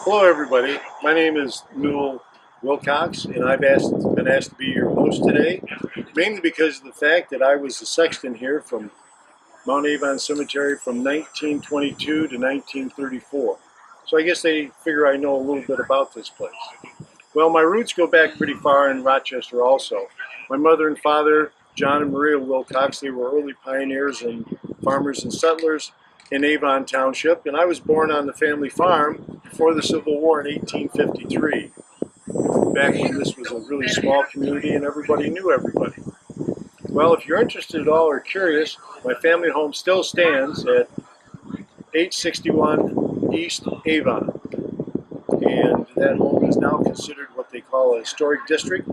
Hello, everybody. My name is Newell Wilcox, and been asked to be your host today, mainly because of the fact that I was the sexton here from Mount Avon Cemetery from 1922 to 1934. So I guess they figure I know a little bit about this place. Well, my roots go back pretty far in Rochester also. My mother and father, John and Maria Wilcox, they were early pioneers and farmers and settlers in Avon Township, and I was born on the family farm before the Civil War in 1853. Back when this was a really small community and everybody knew everybody. Well, if you're interested at all or curious, my family home still stands at 861 East Avon. And that home is now considered what they call a historic district.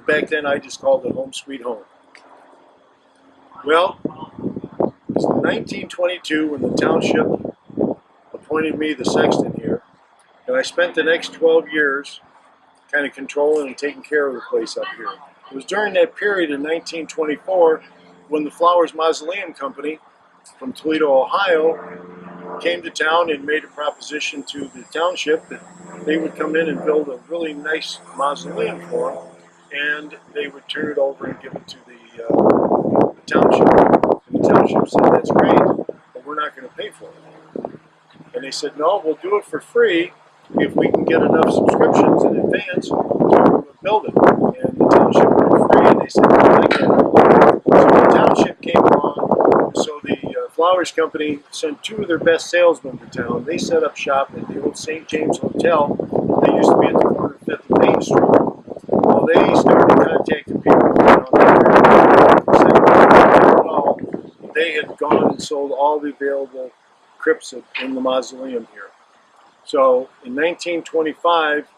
Back then I just called it Home Sweet Home. Well, it was 1922 when the township appointed me the sexton here, and I spent the next 12 years kind of controlling and taking care of the place up here. It was during that period in 1924 when the Flowers Mausoleum Company from Toledo, Ohio came to town and made a proposition to the township that they would come in and build a really nice mausoleum for them, and they would turn it over and give it to the township. And the township said, "That's great, but we're not going to pay for it." And they said, "No, we'll do it for free if we can get enough subscriptions in advance to build it." And the township went free, and they said, "No, I get it." So the township came along, so the Flowers Company sent two of their best salesmen to town. They set up shop at the old St. James Hotel. They used to be at the corner of 5th and Main Street. Well, they started contacting people around there. They had gone and sold all the available crypts in the mausoleum here. So in 1925,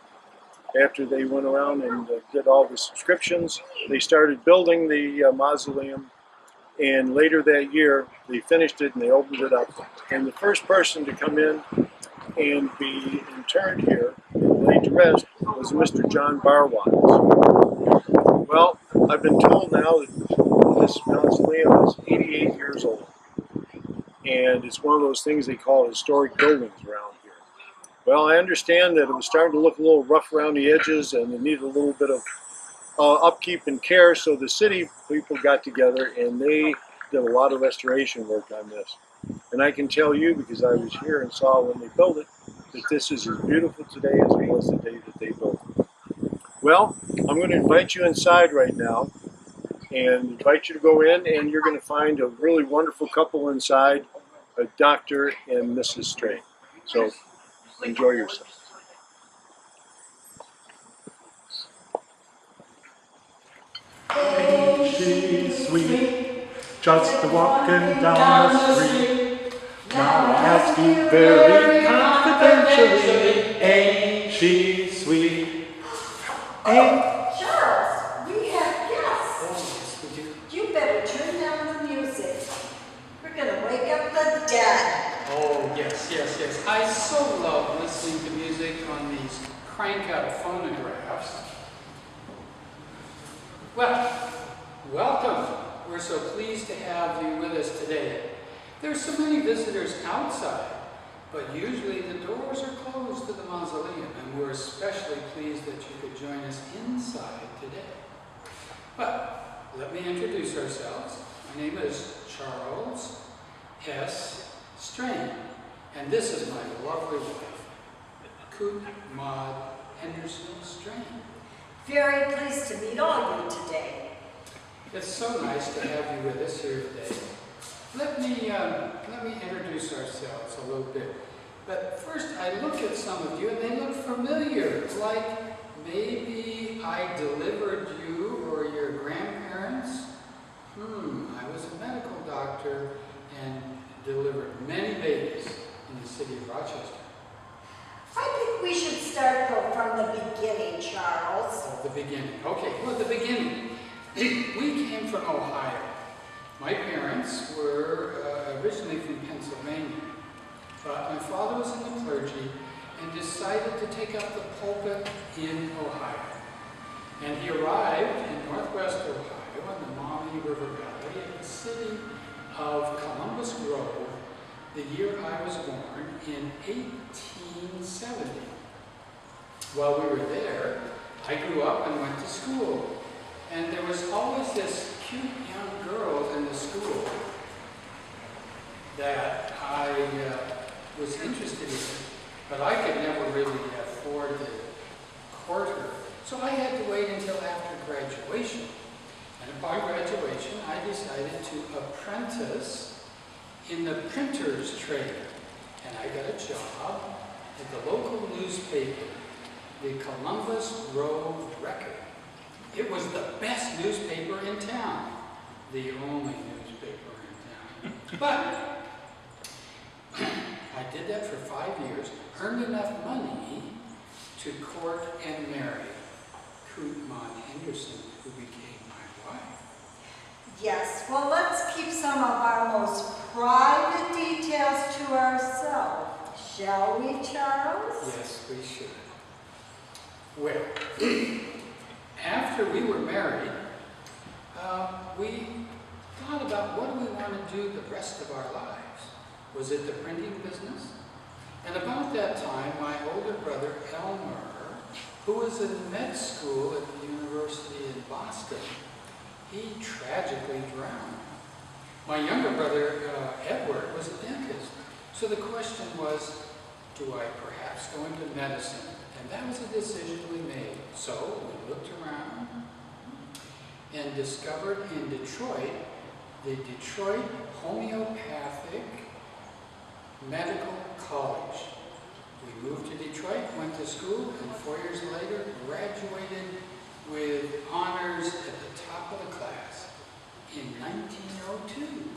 after they went around and did all the subscriptions, they started building the mausoleum. And later that year, they finished it and they opened it up. And the first person to come in and be interred here and laid to rest was Mr. John Barwise. Well, I've been told now that this mausoleum is 88 years old. And it's one of those things they call historic buildings around here. Well, I understand that it was starting to look a little rough around the edges and it needed a little bit of upkeep and care, so the city people got together and they did a lot of restoration work on this. And I can tell you, because I was here and saw when they built it, that this is as beautiful today as it was the day that they built it. Well, I'm going to invite you inside right now and invite you to go in, and you're going to find a really wonderful couple inside, a Dr. and Mrs. Strain. So enjoy yourself. Ain't she sweet, just walking down the street. Now I ask you very confidentially, ain't she sweet? Ain't Charles, we have guests. Oh, yes, we do. You better turn down the music. We're gonna wake up the dead. Oh, yes. I so love listening to music on these crank-out phonographs. Well, welcome. We're so pleased to have you with us today. There's so many visitors outside, but usually the doors are closed to the mausoleum, and we're especially pleased that you could join us inside today. But let me introduce ourselves. My name is Charles S. Strain, and this is my lovely wife, Coot Maud Henderson Strain. Very pleased to meet all of you today. It's so nice to have you with us here today. Let me introduce ourselves a little bit. But first, I look at some of you and they look familiar, like maybe I delivered you or your grandparents. I was a medical doctor and delivered many babies in the city of Rochester. I think we should start though from the beginning, Charles. The beginning. Okay, well, the beginning. We came from Ohio. My parents were originally from Pennsylvania, but my father was in the clergy and decided to take up the pulpit in Ohio. And he arrived in northwest Ohio in the Maumee River Valley at the city of Columbus Grove the year I was born in 1870. while we were there, I grew up and went to school. And there was always this cute young girl in the school that I was interested in, but I could never really afford to court her. So I had to wait until after graduation. And upon graduation, I decided to apprentice in the printer's trade. And I got a job at the local newspaper, the Columbus Grove Record. It was the best newspaper in town, the only newspaper in town. But I did that for 5 years, earned enough money to court and marry Kootman Henderson, who became my wife. Yes, well, let's keep some of our most private details to ourselves, shall we, Charles? Yes, we should. Well, after we were married, we thought about what do we want to do the rest of our lives. Was it the printing business? And about that time, my older brother, Elmer, who was in med school at the University in Boston, he tragically drowned. My younger brother, Edward, was a dentist. So the question was, do I perhaps go into medicine? And that was a decision we made. So we looked around and discovered in Detroit, the Detroit Homeopathic Medical College. We moved to Detroit, went to school, and 4 years later graduated with honors at the top of the class in 1902.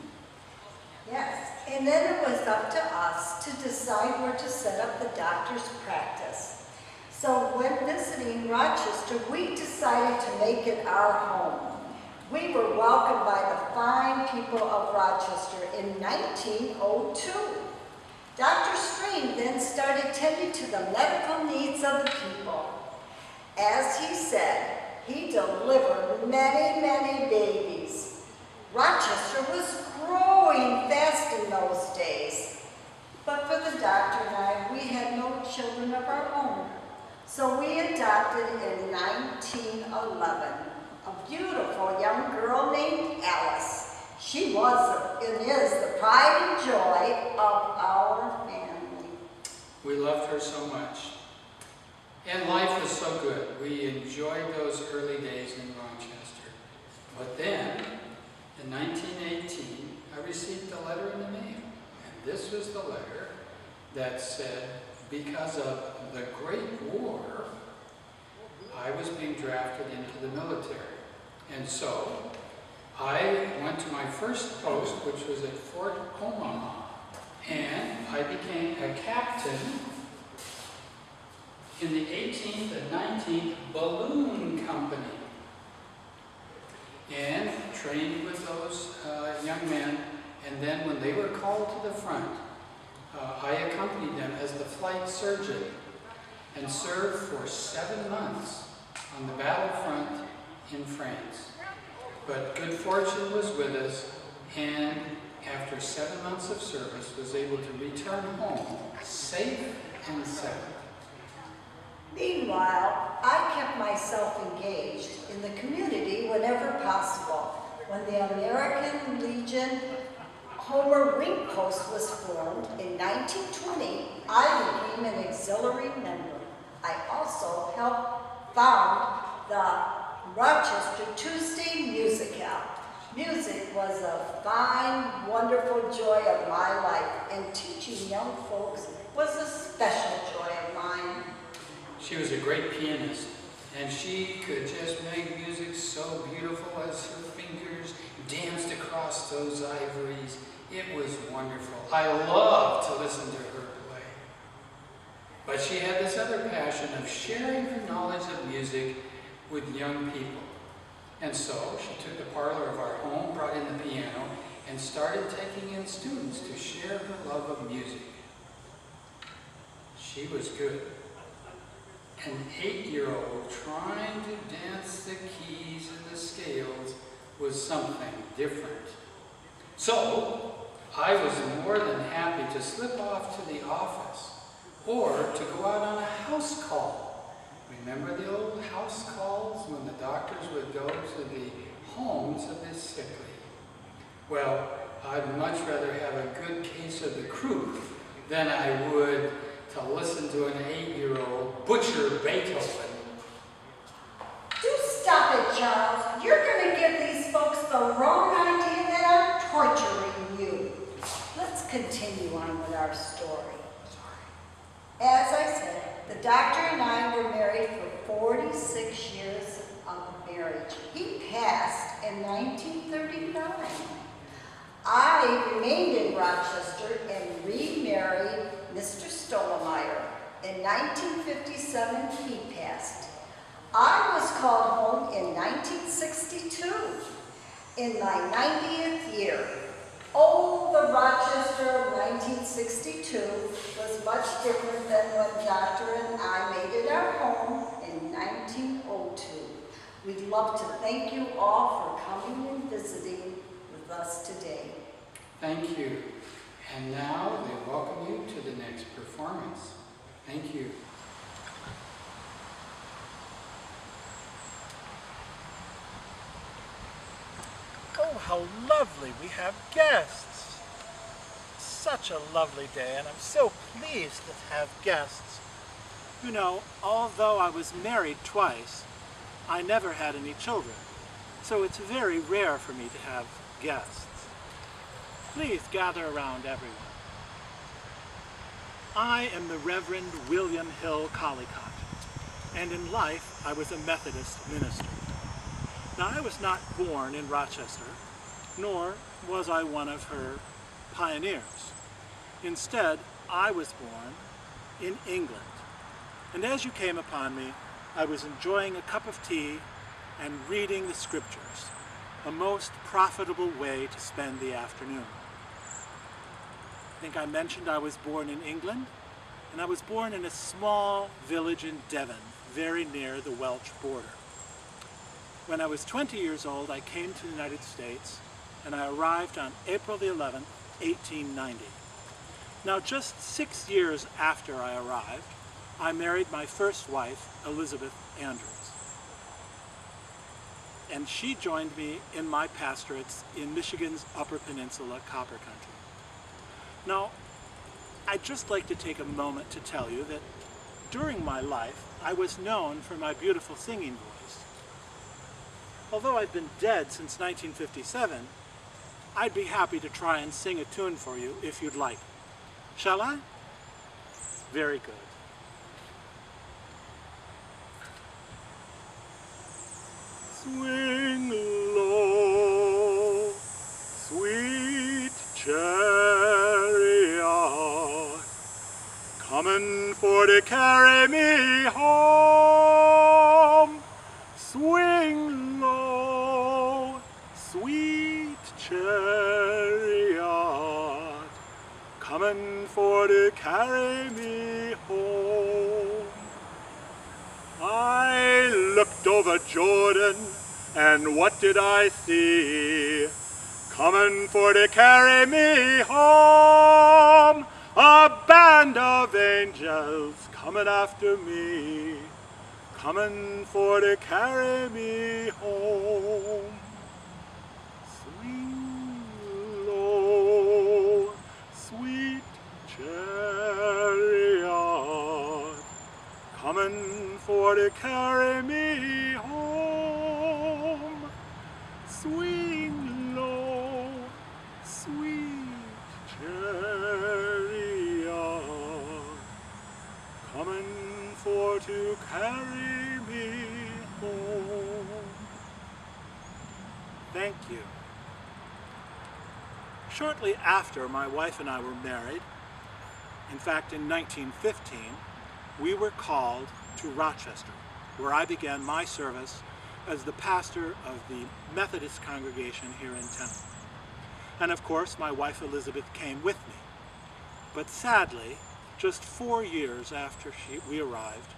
Yes, and then it was up to us to decide where to set up the doctor's practice. So when visiting Rochester, we decided to make it our home. We were welcomed by the fine people of Rochester in 1902. Dr. Strain then started tending to the medical needs of the people. As he said, he delivered many, many babies. Rochester was growing fast in those days. But for the doctor and I, we had no children of our own. So we adopted in 1911 a beautiful young girl named Alice. She was and is the pride and joy of our family. We loved her so much. And life was so good. We enjoyed those early days in Rochester. But then, in 1918, I received a letter in the mail. And this was the letter that said, because of the Great War, I was being drafted into the military. And so, I went to my first post, which was at Fort Omaha, and I became a captain in the 18th and 19th Balloon Company, and trained with those young men. And then when they were called to the front, I accompanied them as the flight surgeon and served for 7 months on the battlefront in France. But good fortune was with us, and after 7 months of service, was able to return home safe and sound. Meanwhile, I kept myself engaged in the community whenever possible. When the American Legion Homer Rink Post was formed in 1920, I became an auxiliary member. I also helped found the Rochester Tuesday Music House. Music was a fine, wonderful joy of my life, and teaching young folks was a special joy of mine. She was a great pianist, and she could just make music so beautiful as her fingers danced across those ivories. It was wonderful. I loved to listen to her play. But she had this other passion of sharing her knowledge of music with young people. And so she took the parlor of our home, brought in the piano, and started taking in students to share her love of music. She was good. An 8-year-old trying to dance the keys and the scales was something different. So I was more than happy to slip off to the office or to go out on a house call Remember the old house calls when the doctors would go to the homes of the sickly? Well, I'd much rather have a good case of the croup than I would to listen to an 8-year-old butcher Beethoven. Do stop it, Charles. You're going to give these folks the wrong idea that I'm torturing you. Let's continue on with our story. As I said, the doctor and I were married for 46 years of marriage. He passed in 1939. I remained in Rochester and remarried Mr. Stolemeyer. In 1957, he passed. I was called home in 1962, in my 90th year. Oh, the Rochester of 1962 was much different than when Doctor and I made it our home in 1902. We'd love to thank you all for coming and visiting with us today. Thank you. And now they welcome you to the next performance. Thank you. Oh, how lovely. We have guests. Such a lovely day, and I'm so pleased to have guests. You know, although I was married twice, I never had any children, so it's very rare for me to have guests. Please gather around, everyone. I am the Reverend William Hill Collicott, and in life I was a Methodist minister. Now, I was not born in Rochester, nor was I one of her pioneers. Instead, I was born in England. And as you came upon me, I was enjoying a cup of tea and reading the scriptures, a most profitable way to spend the afternoon. I think I mentioned I was born in England, and I was born in a small village in Devon, very near the Welsh border. When I was 20 years old, I came to the United States, and I arrived on April the 11th, 1890. Now, just 6 years after I arrived, I married my first wife, Elizabeth Andrews. And she joined me in my pastorates in Michigan's Upper Peninsula, Copper Country. Now, I'd just like to take a moment to tell you that during my life, I was known for my beautiful singing voice. Although I've been dead since 1957, I'd be happy to try and sing a tune for you if you'd like. Shall I? Very good. Swing low, sweet chariot, coming for to carry me home. Swing low, sweet chariot, coming for to carry me home. I looked over Jordan, and what did I see? Coming for to carry me home, a band of angels coming after me, coming for to carry me home. Swing low, sweet chariot, coming for to carry me home. Swing low, sweet chariot, coming for to carry me home. Thank you. Shortly after my wife and I were married, in fact in 1915, we were called to Rochester, where I began my service as the pastor of the Methodist congregation here in town. And of course, my wife Elizabeth came with me. But sadly, just 4 years after we arrived,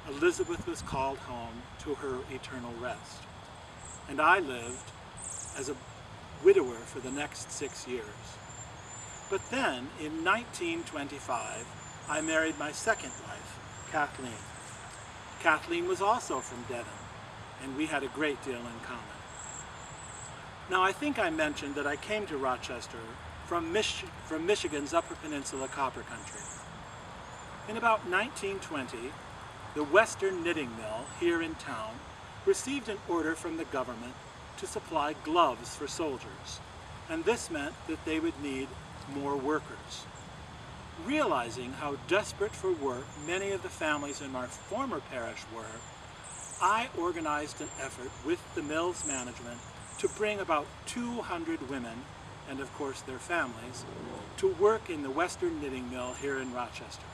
Elizabeth was called home to her eternal rest. And I lived as a widower for the next 6 years. But then, in 1925, I married my second wife, Kathleen. Kathleen was also from Devon, and we had a great deal in common. Now, I think I mentioned that I came to Rochester from Michigan's Upper Peninsula copper country. In about 1920, the Western Knitting Mill here in town received an order from the government to supply gloves for soldiers, and this meant that they would need more workers. Realizing how desperate for work many of the families in our former parish were, I organized an effort with the mill's management to bring about 200 women, and of course their families, to work in the Western Knitting Mill here in Rochester.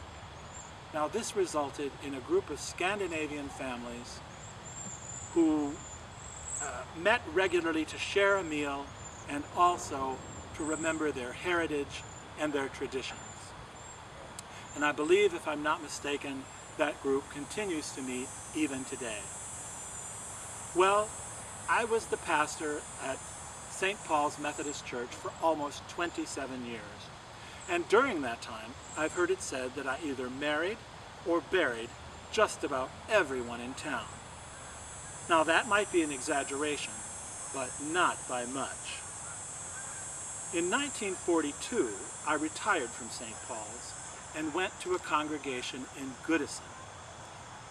Now this resulted in a group of Scandinavian families who met regularly to share a meal and also to remember their heritage and their traditions. And I believe, if I'm not mistaken, that group continues to meet even today. Well, I was the pastor at St. Paul's Methodist Church for almost 27 years. And during that time, I've heard it said that I either married or buried just about everyone in town. Now that might be an exaggeration, but not by much. In 1942, I retired from St. Paul's and went to a congregation in Goodison.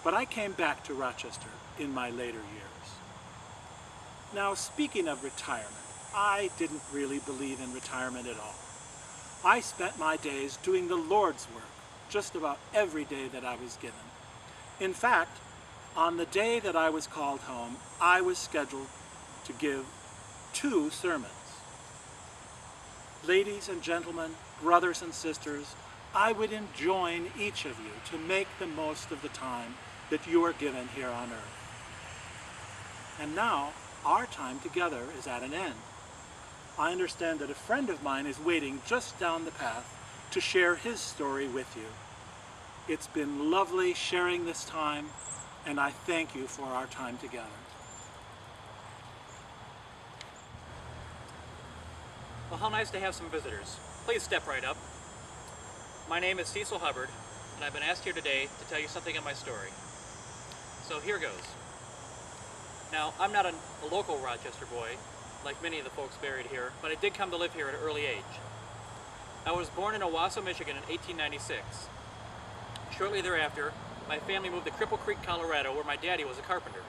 But I came back to Rochester in my later years. Now, speaking of retirement, I didn't really believe in retirement at all. I spent my days doing the Lord's work just about every day that I was given. In fact, on the day that I was called home, I was scheduled to give 2 sermons. Ladies and gentlemen, brothers and sisters, I would enjoin each of you to make the most of the time that you are given here on earth. And now, our time together is at an end. I understand that a friend of mine is waiting just down the path to share his story with you. It's been lovely sharing this time, and I thank you for our time together. Well, how nice to have some visitors. Please step right up. My name is Cecil Hubbard, and I've been asked here today to tell you something of my story. So here goes. Now, I'm not a local Rochester boy, like many of the folks buried here, but I did come to live here at an early age. I was born in Owasso, Michigan in 1896. Shortly thereafter, my family moved to Cripple Creek, Colorado, where my daddy was a carpenter.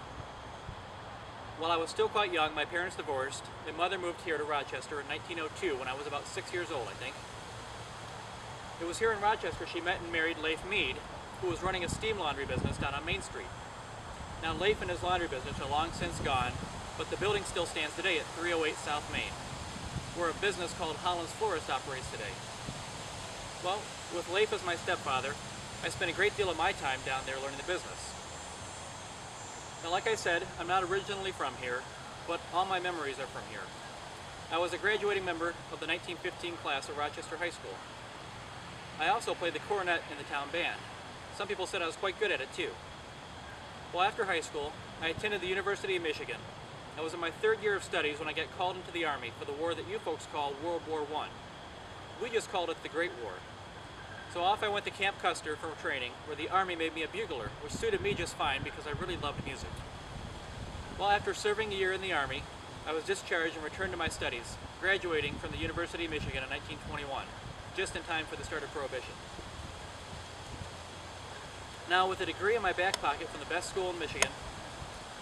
While I was still quite young, my parents divorced. My mother moved here to Rochester in 1902 when I was about 6 years old, I think. It was here in Rochester she met and married Leif Mead, who was running a steam laundry business down on Main Street. Now, Leif and his laundry business are long since gone, but the building still stands today at 308 South Main, where a business called Holland's Florist operates today. Well, with Leif as my stepfather, I spent a great deal of my time down there learning the business. Now, like I said, I'm not originally from here, but all my memories are from here. I was a graduating member of the 1915 class at Rochester High School. I also played the cornet in the town band. Some people said I was quite good at it too. Well, after high school, I attended the University of Michigan. I was in my 3rd year of studies when I got called into the Army for the war that you folks call World War I. We just called it the Great War. So off I went to Camp Custer for training, where the Army made me a bugler, which suited me just fine because I really loved music. Well, after serving a year in the Army, I was discharged and returned to my studies, graduating from the University of Michigan in 1921, just in time for the start of Prohibition. Now, with a degree in my back pocket from the best school in Michigan,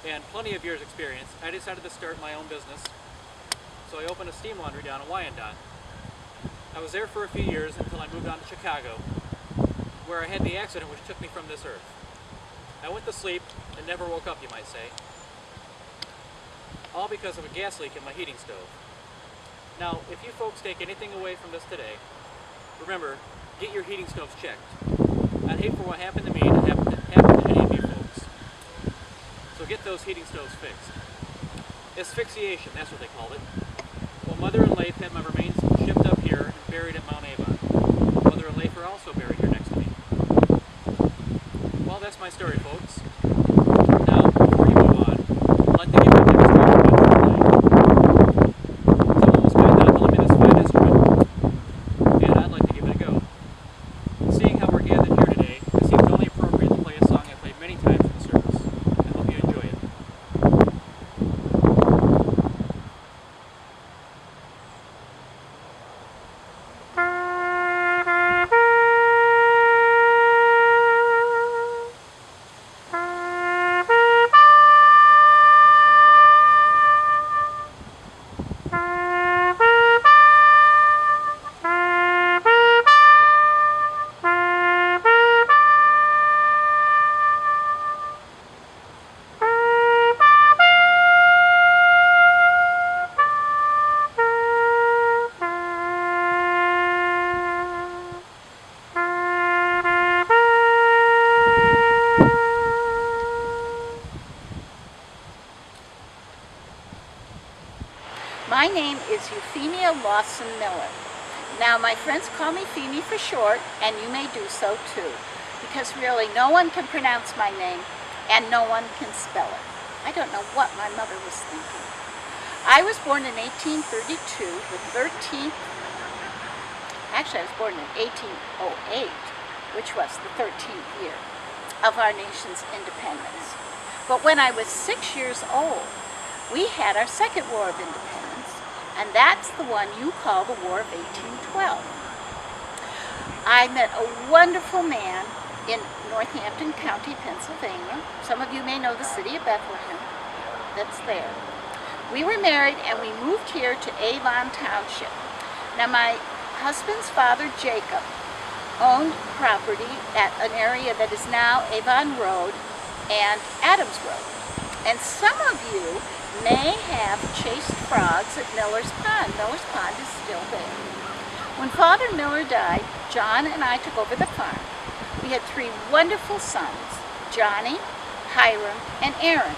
and plenty of years' experience, I decided to start my own business. So I opened a steam laundry down in Wyandotte. I was there for a few years until I moved on to Chicago, where I had the accident which took me from this earth. I went to sleep and never woke up, you might say, all because of a gas leak in my heating stove. Now, if you folks take anything away from this today, remember, get your heating stoves checked. I'd hate for what happened to me to happen to any of you folks. So get those heating stoves fixed. Asphyxiation, that's what they called it. Well, Mother and Leif had my remains shipped up here and buried at Mount Avon. Mother and Leif are also buried here next to me. Well, that's my story, folks. Now, before you move on, I'd like to give you a demonstration of what we're playing. Someone was kind enough to let me this fine instrument, and I'd like to give it a go. Seeing how we're gathered here today, it seems only appropriate to play a song I played many times in the service. My name is Euphemia Lawson Miller. Now, my friends call me Feemy for short, and you may do so too, because really no one can pronounce my name, and no one can spell it. I don't know what my mother was thinking. I was born in 1832, the 13th, actually I was born in 1808, which was the 13th year of our nation's independence. But when I was 6 years old, we had our second War of Independence, and that's the one you call the War of 1812. I met a wonderful man in Northampton County, Pennsylvania. Some of you may know the city of Bethlehem. That's there. We were married and we moved here to Avon Township. Now my husband's father, Jacob, owned property at an area that is now Avon Road and Adams Road. And some of you may have chased frogs at Miller's Pond. Miller's Pond is still there. When Father Miller died, John and I took over the farm. We had 3 wonderful sons, Johnny, Hiram, and Aaron.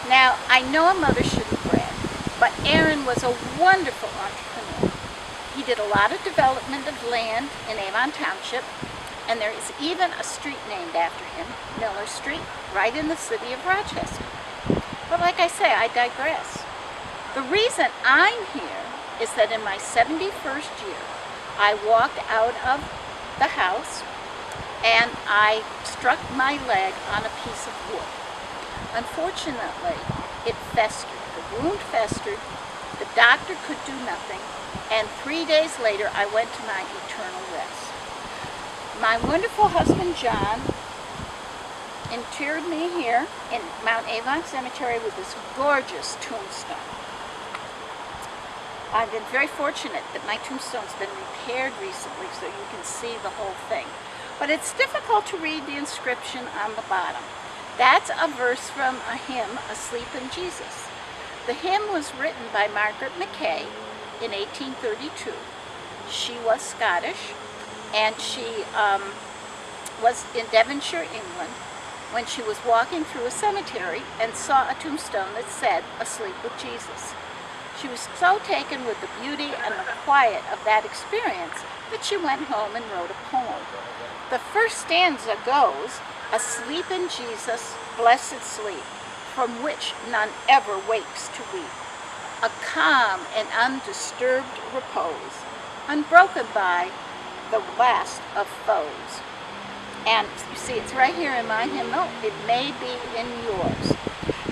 Now, I know a mother shouldn't brag, but Aaron was a wonderful entrepreneur. He did a lot of development of land in Avon Township, and there is even a street named after him, Miller Street, right in the city of Rochester. But like I say, I digress. The reason I'm here is that in my 71st year, I walked out of the house and I struck my leg on a piece of wood. Unfortunately, it festered. The wound festered. The doctor could do nothing. And 3 days later, I went to my eternal rest. My wonderful husband, John, interred me here in Mount Avon Cemetery with this gorgeous tombstone. I've been very fortunate that my tombstone's been repaired recently so you can see the whole thing. But it's difficult to read the inscription on the bottom. That's a verse from a hymn, Asleep in Jesus. The hymn was written by Margaret Mackay in 1832. She was Scottish, and she was in Devonshire, England, when she was walking through a cemetery and saw a tombstone that said, "Asleep with Jesus." She was so taken with the beauty and the quiet of that experience that she went home and wrote a poem. The first stanza goes, "Asleep in Jesus, blessed sleep, from which none ever wakes to weep. A calm and undisturbed repose, unbroken by the last of foes." And you see, it's right here in my hymnal. It may be in yours.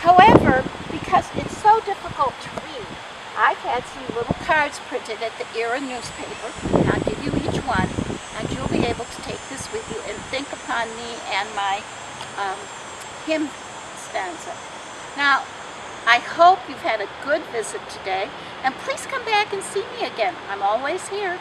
However, because it's so difficult to read, I've had some little cards printed at the Era newspaper. I'll give you each one, and you'll be able to take this with you and think upon me and my hymn stanza. Now, I hope you've had a good visit today, and please come back and see me again. I'm always here.